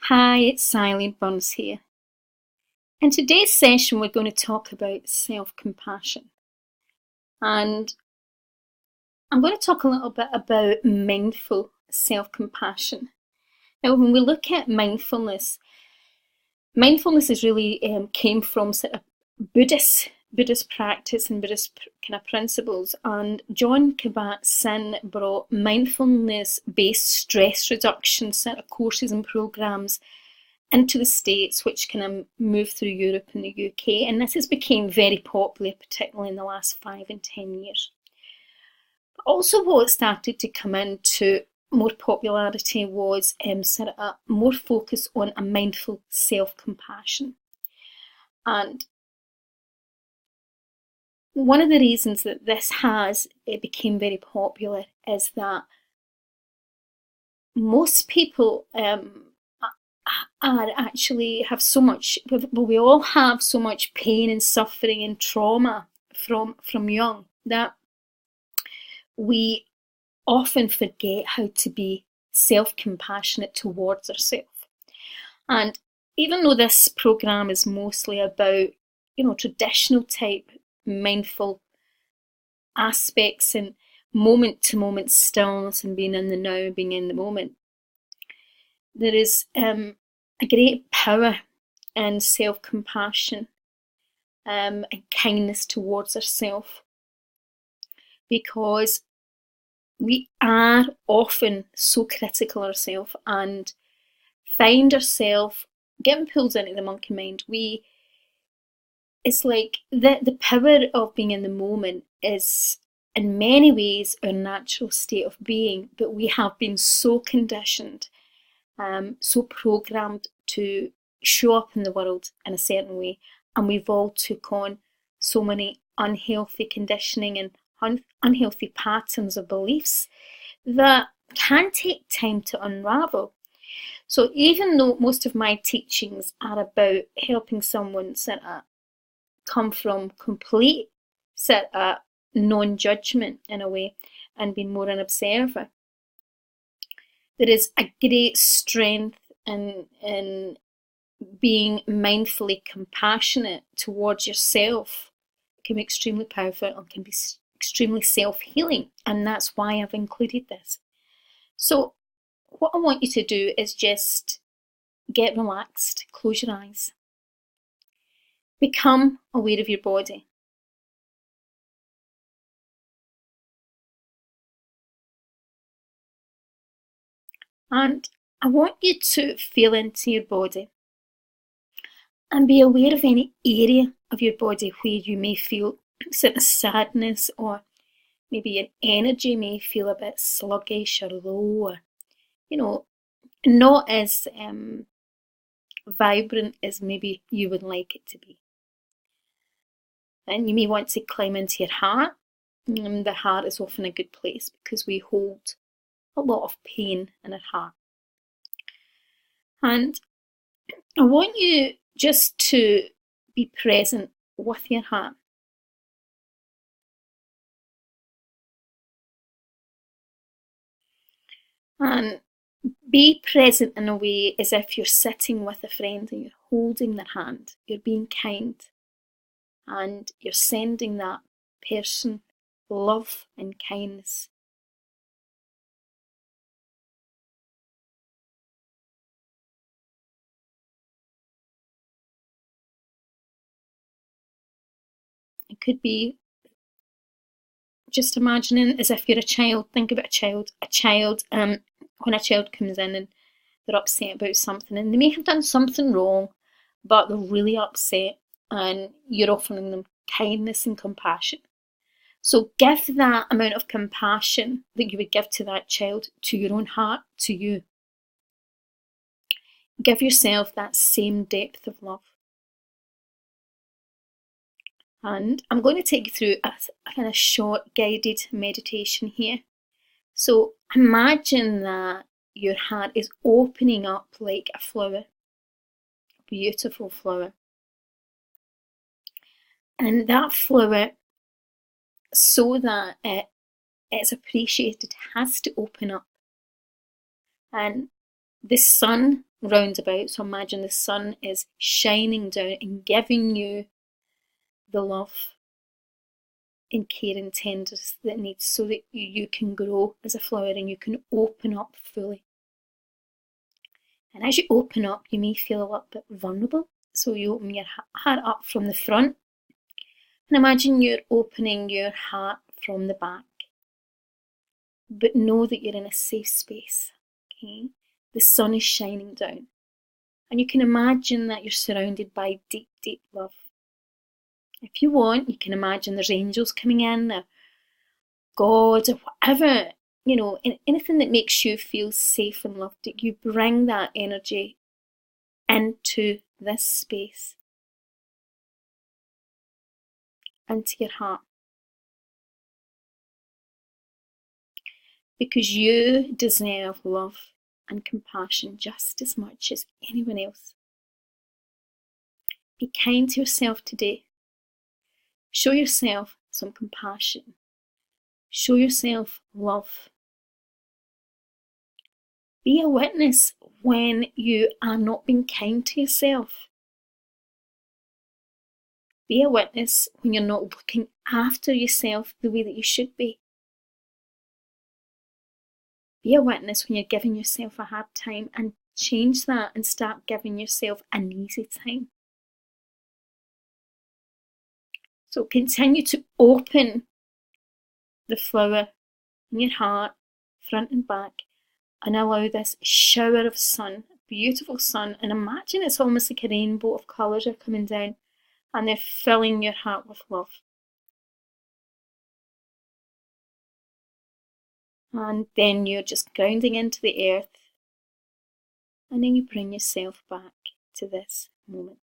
Hi, it's Silene Burns here. In today's session, we're going to talk about self-compassion. And I'm going to talk a little bit about mindful self-compassion. Now, when we look at mindfulness is really came from sort of Buddhist practice and Buddhist kind of principles. And Jon Kabat-Zinn brought mindfulness-based stress reduction sort of courses and programs into the States, which kind of moved through Europe and the UK, and this has become very popular, particularly in the last 5 and 10 years. But also what started to come into more popularity was sort of a more focus on a mindful self-compassion. And one of the reasons that it became very popular is that most people we all have so much pain and suffering and trauma from young that we often forget how to be self-compassionate towards ourselves. And even though this program is mostly about, traditional type mindful aspects and moment to moment stillness and being in the now, being in the moment, there is a great power in self-compassion and kindness towards ourselves, because we are often so critical of ourselves and find ourselves getting pulled into the monkey mind. It's like the power of being in the moment is in many ways our natural state of being, but we have been so conditioned, so programmed to show up in the world in a certain way, and we've all took on so many unhealthy conditioning and unhealthy patterns of beliefs that can take time to unravel. So even though most of my teachings are about helping someone sort of come from complete sort of non-judgment in a way and being more an observer, there is a great strength in being mindfully compassionate towards yourself. It can be extremely powerful and can be extremely self-healing, and that's why I've included this. So what I want you to do is just get relaxed, close your eyes, become aware of your body. And I want you to feel into your body and be aware of any area of your body where you may feel sort of sadness, or maybe your energy may feel a bit sluggish or low, or not as vibrant as maybe you would like it to be. And you may want to climb into your heart. The heart is often a good place because we hold a lot of pain in our heart. And I want you just to be present with your heart. And be present in a way as if you're sitting with a friend and you're holding their hand. You're being kind and you're sending that person love and kindness. It could be just imagining as if you're a child. Think about a child. When a child comes in and they're upset about something, and they may have done something wrong, but they're really upset, and you're offering them kindness and compassion. So give that amount of compassion that you would give to that child to your own heart, to you. Give yourself that same depth of love. And I'm going to take you through a kind of short guided meditation here. So imagine that your heart is opening up like a flower, a beautiful flower. And that flower, so that it's appreciated, has to open up. And the sun roundabout. So imagine the sun is shining down and giving you the love and care and tenderness that it needs so that you can grow as a flower and you can open up fully. And as you open up, you may feel a little bit vulnerable. So you open your heart up from the front. And imagine you're opening your heart from the back. But know that you're in a safe space. Okay? The sun is shining down. And you can imagine that you're surrounded by deep, deep love. If you want, you can imagine there's angels coming in, or God, or whatever, anything that makes you feel safe and loved, that you bring that energy into this space, into your heart. Because you deserve love and compassion just as much as anyone else. Be kind to yourself today. Show yourself some compassion. Show yourself love. Be a witness when you are not being kind to yourself. Be a witness when you're not looking after yourself the way that you should be. Be a witness when you're giving yourself a hard time, and change that and start giving yourself an easy time. So continue to open the flower in your heart, front and back, and allow this shower of sun, beautiful sun, and imagine it's almost like a rainbow of colours are coming down and they're filling your heart with love. And then you're just grounding into the earth, and then you bring yourself back to this moment.